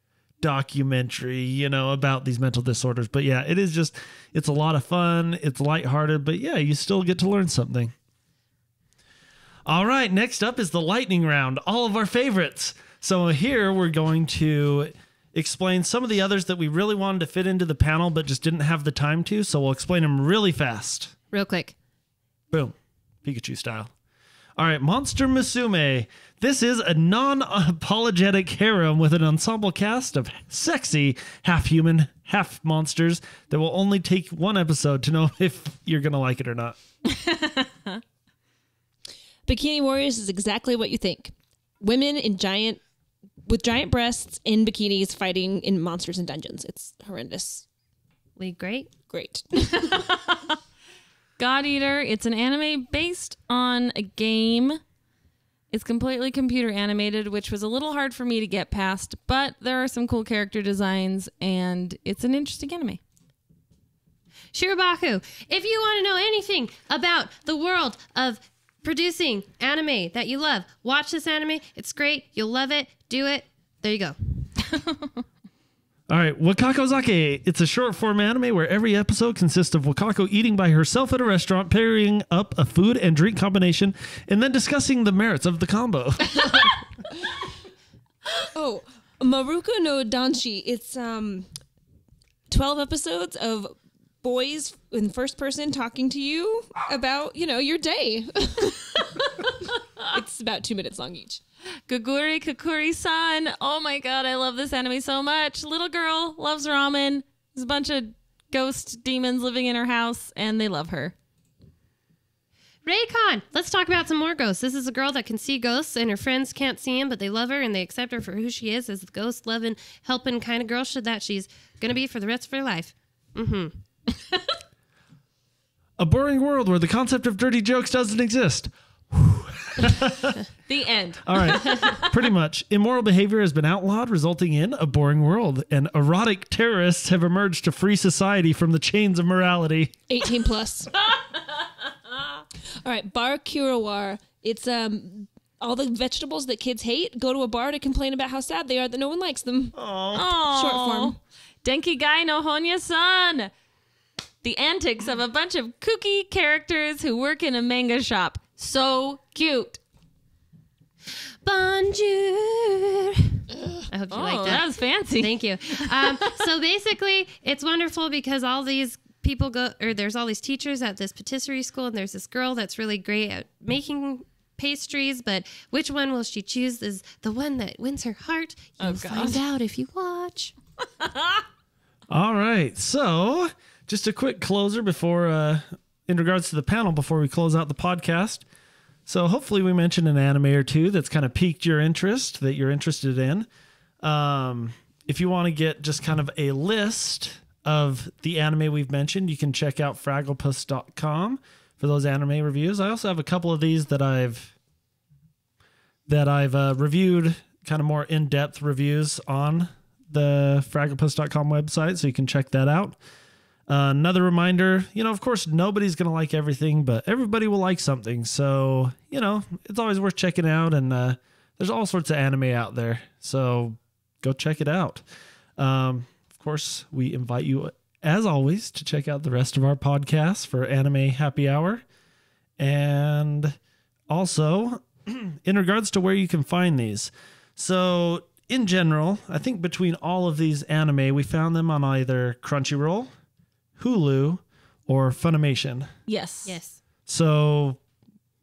documentary, about these mental disorders. But, yeah, it's a lot of fun. It's lighthearted. But, yeah, you still get to learn something. All right, next up is the lightning round, all of our favorites. So here we're going to explain some of the others that we really wanted to fit into the panel but just didn't have the time to, so we'll explain them really fast. Real quick. Boom. Pikachu style. All right, Monster Musume. This is a non-apologetic harem with an ensemble cast of sexy half-human, half-monsters that will only take one episode to know if you're going to like it or not. Bikini Warriors is exactly what you think. Women with giant breasts in bikinis fighting in monsters and dungeons. It's horrendous. Great. God Eater. It's an anime based on a game. It's completely computer animated, which was a little hard for me to get past, but there are some cool character designs, and it's an interesting anime. Shirabaku, if you want to know anything about the world of producing anime that you love, watch this anime. It's great. You'll love it. Do it. There you go. All right, Wakakozake. It's a short form anime where every episode consists of Wakako eating by herself at a restaurant, pairing up a food and drink combination, and then discussing the merits of the combo. Oh, Maruko no Danshi. It's 12 episodes of boys in first person talking to you about, your day. It's about 2 minutes long each. Guguri Kakuri-san. Oh my god, I love this anime so much. Little girl loves ramen. There's a bunch of ghost demons living in her house, and they love her. Raycon, let's talk about some more ghosts. This is a girl that can see ghosts, and her friends can't see them, but they love her, and they accept her for who she is as the ghost-loving, helping kind of girl that she's going to be for the rest of her life. A boring world where the concept of dirty jokes doesn't exist. The end. All right, pretty much. Immoral behavior has been outlawed, resulting in a boring world, and erotic terrorists have emerged to free society from the chains of morality. 18 plus. All right, Bar Kurawar. It's all the vegetables that kids hate go to a bar to complain about how sad they are that no one likes them. Aww. Short form. Denkigai no Honya-san. The antics of a bunch of kooky characters who work in a manga shop. So cute. Bonjour. I hope you like that. That was fancy. Thank you. So basically, it's wonderful because all these people there's all these teachers at this patisserie school, and there's this girl that's really great at making pastries, but which one will she choose is the one that wins her heart? You'll find out if you watch. All right, so just a quick closer before, in regards to the panel, before we close out the podcast. So hopefully we mentioned an anime or two that's kind of piqued your interest, that you're interested in. If you want to get just kind of a list of the anime we've mentioned, you can check out fragglepus.com for those anime reviews. I also have a couple of these that I've reviewed, kind of more in-depth reviews on the fragglepus.com website, so you can check that out. Another reminder, of course, nobody's going to like everything, but everybody will like something. So, it's always worth checking out. And there's all sorts of anime out there. So go check it out. Of course, we invite you, as always, to check out the rest of our podcasts for Anime Happy Hour. And also, in regards to where you can find these. So, in general, I think between all of these anime, we found them on either Crunchyroll, Hulu, or Funimation. Yes. So,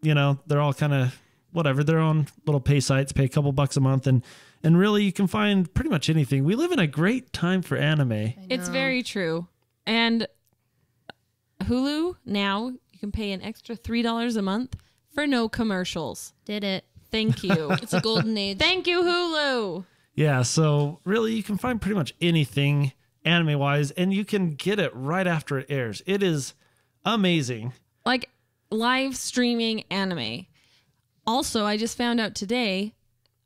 they're all kind of whatever. They're on little pay sites, pay a couple bucks a month, and really you can find pretty much anything. We live in a great time for anime. It's very true. And Hulu, now you can pay an extra $3 a month for no commercials. Did it. Thank you. It's a golden age. Thank you, Hulu. Yeah, so really you can find pretty much anything anime-wise, and you can get it right after it airs. It is amazing. Like live streaming anime. Also, I just found out today,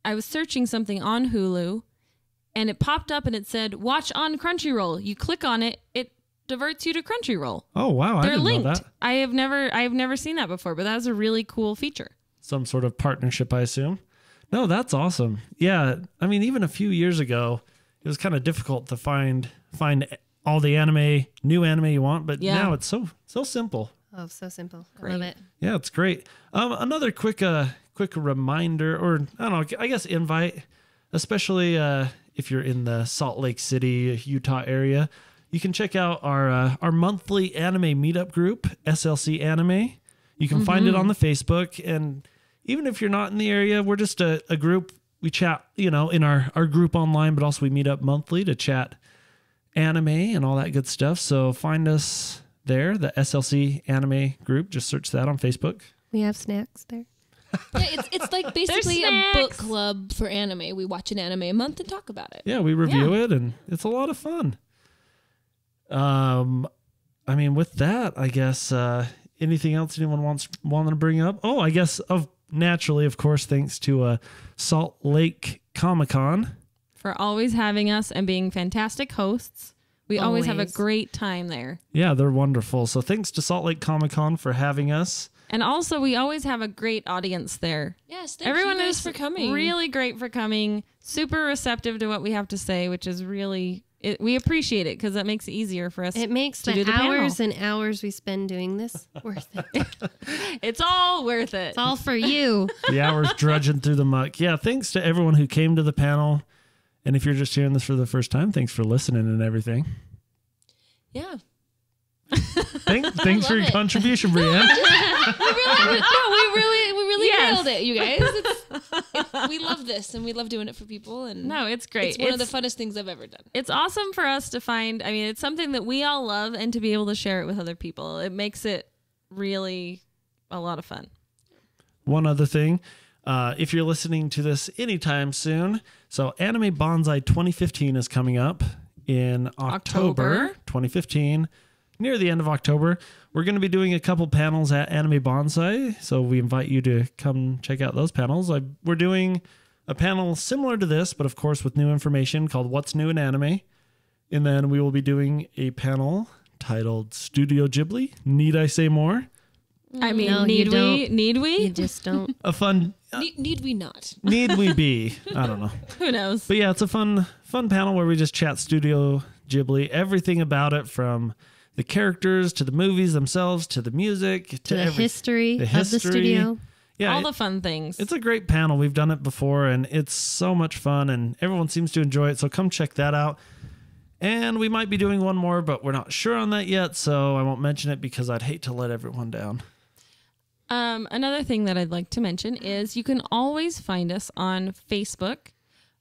I was searching something on Hulu, and it popped up and it said, watch on Crunchyroll. You click on it, it diverts you to Crunchyroll. Oh, wow. They're didn't linked. know that. I have never seen that before, but that was a really cool feature. Some sort of partnership, I assume. No, that's awesome. Yeah, I mean, even a few years ago, it was kind of difficult to find all the new anime you want, but now it's so simple. Oh, so simple. Great. I love it. Yeah, it's great. Another quick reminder, or I don't know, I guess invite, especially if you're in the Salt Lake City, Utah area, you can check out our monthly anime meetup group, SLC Anime. You can find it on the Facebook, and even if you're not in the area, we're just a group. We chat, in our group online, but also we meet up monthly to chat anime and all that good stuff. So find us there, the SLC Anime group. Just search that on Facebook. We have snacks there. Yeah, it's like basically a snacks. book club for anime. We watch an anime a month and talk about it. Yeah, we review it, and it's a lot of fun. I mean, with that, I guess anything else anyone wanted to bring up? Oh, I guess naturally, of course, thanks to Salt Lake Comic-Con. For always having us and being fantastic hosts. We always have a great time there. Yeah, they're wonderful. So thanks to Salt Lake Comic-Con for having us. And also, we always have a great audience there. Yes, thank Everyone you guys is for coming. really great for coming, super receptive to what we have to say, which is really, we appreciate it because that makes it easier for us. It makes to do the the hours panel. and hours we spend doing this worth it. It's all worth it. It's all for you. The hours drudging through the muck. Yeah, thanks to everyone who came to the panel. And if you're just hearing this for the first time, thanks for listening and everything. Yeah. Thanks for your contribution, Brienne. We really Yes. nailed it, you guys. We love this, and we love doing it for people. And No, it's great. it's one of the funnest things I've ever done. It's awesome for us to find. I mean, it's something that we all love, and to be able to share it with other people, it makes it really a lot of fun. One other thing, if you're listening to this anytime soon, so Anime Bonsai 2015 is coming up in October 2015. Near the end of October, we're going to be doing a couple panels at Anime Bonsai, so we invite you to come check out those panels. We're doing a panel similar to this, but of course with new information called What's New in Anime. And then we will be doing a panel titled Studio Ghibli. Need I say more? I mean, No, you need we? don't. Need we? You just don't. A fun... Need we not? need we be? I don't know. Who knows? But yeah, it's a fun panel where we just chat Studio Ghibli, everything about it, from the characters to the movies themselves to the music to The history of the studio. Yeah, All the fun things. it's a great panel. We've done it before, and it's so much fun, and everyone seems to enjoy it. So come check that out. And we might be doing one more, but we're not sure on that yet, so I won't mention it because I'd hate to let everyone down. Another thing that I'd like to mention is you can always find us on Facebook.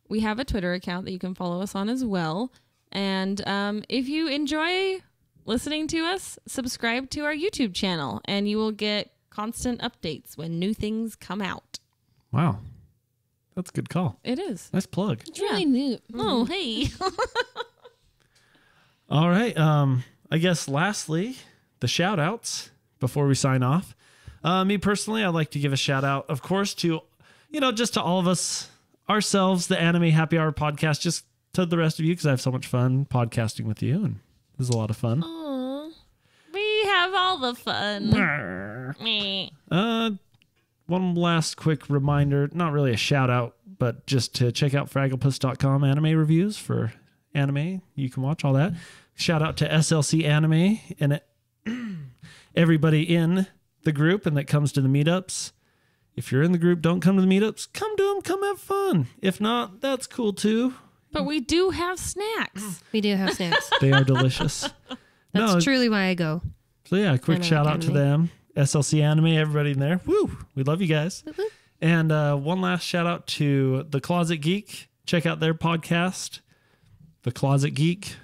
We have a Twitter account that you can follow us on as well. And if you enjoy listening to us, subscribe to our YouTube channel, and you will get constant updates when new things come out. Wow. That's a good call. It is. Nice plug. It's really neat. Oh, hey. All right. I guess lastly, the shout outs before we sign off. Me personally, I'd like to give a shout out, of course, to, just to all of us, ourselves, the Anime Happy Hour podcast, just to the rest of you, because I have so much fun podcasting with you, and it was a lot of fun. Aww. We have all the fun. Me. One last quick reminder, not really a shout out, but just to check out fragglepuss.com anime reviews for anime. You can watch all that. Shout out to SLC Anime and everybody in the group and that comes to the meetups. If you're in the group, don't come to the meetups. Come to them. Come have fun. If not, that's cool too. But we do have snacks. We do have snacks. They are delicious. That's truly why I go. So yeah, quick shout out to them. SLC Anime, everybody in there. Woo! We love you guys. Woo-hoo. And one last shout out to The Closet Geek. Check out their podcast, The Closet Geek.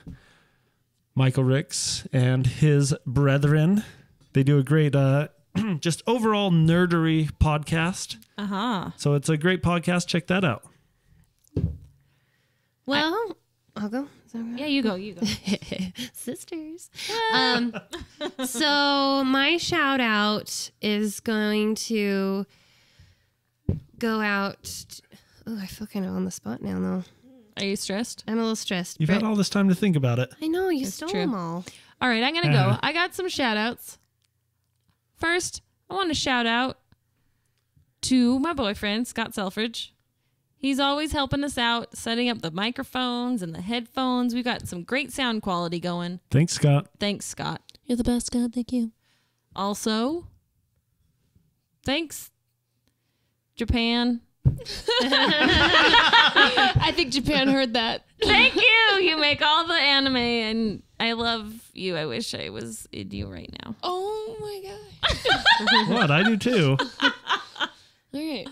Michael Ricks and his brethren. They do a great, just overall nerdery podcast. Uh-huh. So it's a great podcast. Check that out. Well, I'll go. Is that right? Yeah, you go. You go. Sisters. So my shout out is going to go out. I feel kind of on the spot now, though. Are you stressed? I'm a little stressed. You've had all this time to think about it. I know, you It's stole true. them all. All right, I'm going to go. I got some shout outs. First, I want to shout out to my boyfriend, Scott Selfridge. He's always helping us out, setting up the microphones and the headphones. We got some great sound quality going. Thanks, Scott. Thanks, Scott. You're the best, God. Thank you. Also, thanks, Japan. I think Japan heard that. Thank you. You make all the anime, and I love you. I wish I was in you right now. Oh my god. What? I do too. All right.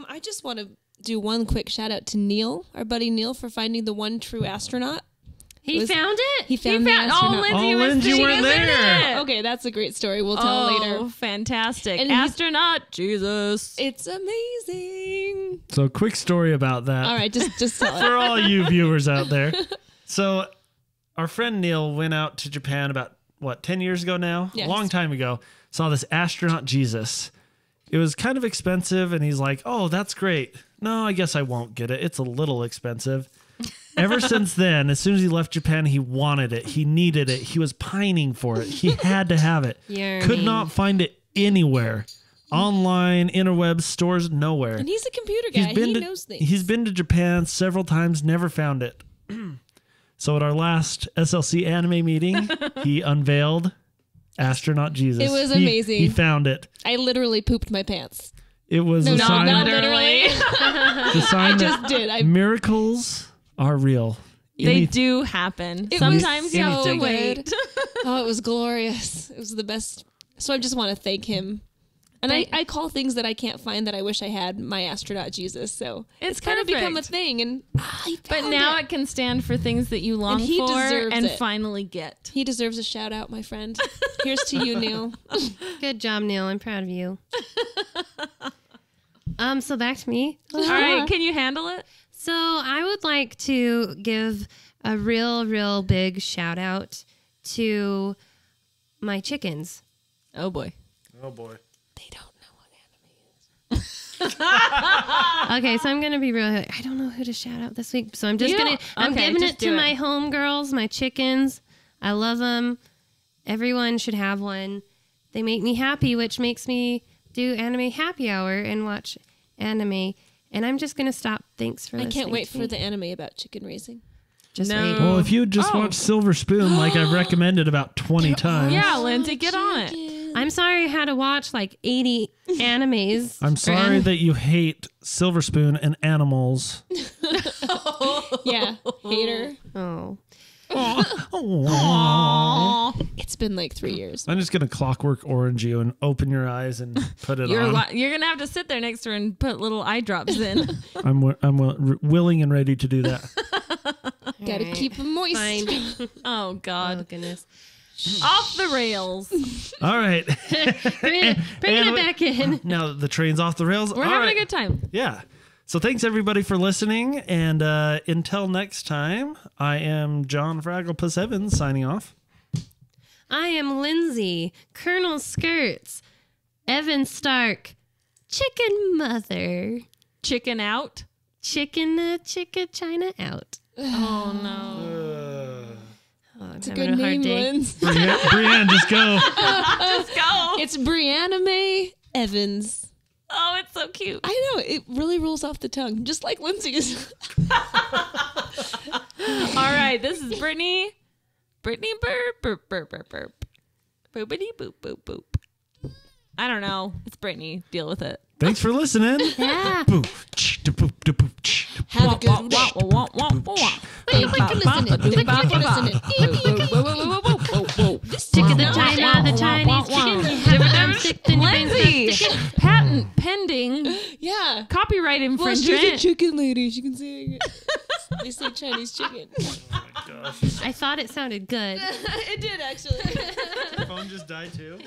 I just want to do one quick shout out to Neil, our buddy Neil, for finding the one true astronaut. He found it? He found the astronaut. Lindsay, Lindsay, you weren't there. Okay, that's a great story. We'll tell later. Fantastic. And he's- Astronaut Jesus. It's amazing. So quick story about that. All right, just tell it. For all you viewers out there. So our friend Neil went out to Japan about, 10 years ago now? Yes. A long time ago. Saw this astronaut Jesus. It was kind of expensive, and he's like, oh, that's great. No, I guess I won't get it. It's a little expensive. Ever since then, as soon as he left Japan, he wanted it. He needed it. He was pining for it. He had to have it. Could not find it anywhere. Online, interwebs, stores, nowhere. And he's a computer guy. He knows things. He's been to Japan several times, never found it. So at our last SLC anime meeting, he unveiled Astronaut Jesus. It was amazing. He found it. I literally pooped my pants. It was a sign, not literally. the sign I that just did. miracles are real. They do happen. It Sometimes was you have so to wait. good. Oh, it was glorious. It was the best. So I just want to thank him. And I call things that I can't find that I wish I had my astronaut Jesus. So it's kind of become a thing. And But now it can stand for things that you long he for deserves and it. finally get. he deserves a shout out, my friend. Here's to you, Neil. Good job, Neil. I'm proud of you. So back to me. All right, can you handle it? So I would like to give a real big shout out to my chickens. Oh boy. Oh boy. They don't know what anime is. Okay, so I'm gonna be real. I don't know who to shout out this week, so I'm just I'm okay, giving just it to do it. my home girls, my chickens. I love them. Everyone should have one. They make me happy, which makes me do anime happy hour and watch anime. And I'm just gonna stop. Thanks for I listening. can't wait to for me. the anime about chicken raising. Just No. wait. Well, if you just watch Silver Spoon like I've recommended about 20 times. Yeah, Lindsay, get on it. I'm sorry I had to watch like 80 animes. I'm sorry that you hate Silver Spoon and animals. Yeah, hater. Oh. It's been like 3 years. I'm just going to clockwork orange you and open your eyes and put it on. You're gonna have to sit there next to her and put little eye drops in. I'm willing and ready to do that. Gotta Alright. keep them moist. Fine. Oh Oh, God, goodness. off the rails. All right. Bring it back in. Now the train's off the rails. We're All having right. a good time. Yeah. So thanks everybody for listening. And until next time, I am John Fragglepuss Evans signing off. I am Lindsay, Colonel Skirts, Evan Stark, Chicken Mother. Chicken out. Chicken China out. Oh no. Oh, It's a good name, Linz. Brienne, just go. Just go. It's Brianna Mae Evans. Oh, it's so cute. I know, it really rolls off the tongue, just like Lindsay's. All right, this is Brittany. Brittany burp burp burp burp burp. Boopity boop boop boop. I don't know. It's Brittany. Deal with it. Thanks for listening. Yeah. Have a good one. Thank you for listening. Chicken the China, the Chinese chicken. You have a drumstick, then your brain's Lindsay, stick. patent pending. Yeah. Copyright Well, infringement. she's a chicken lady. She can sing. They say Chinese chicken. I thought it sounded good. It did, actually. Your phone just died too?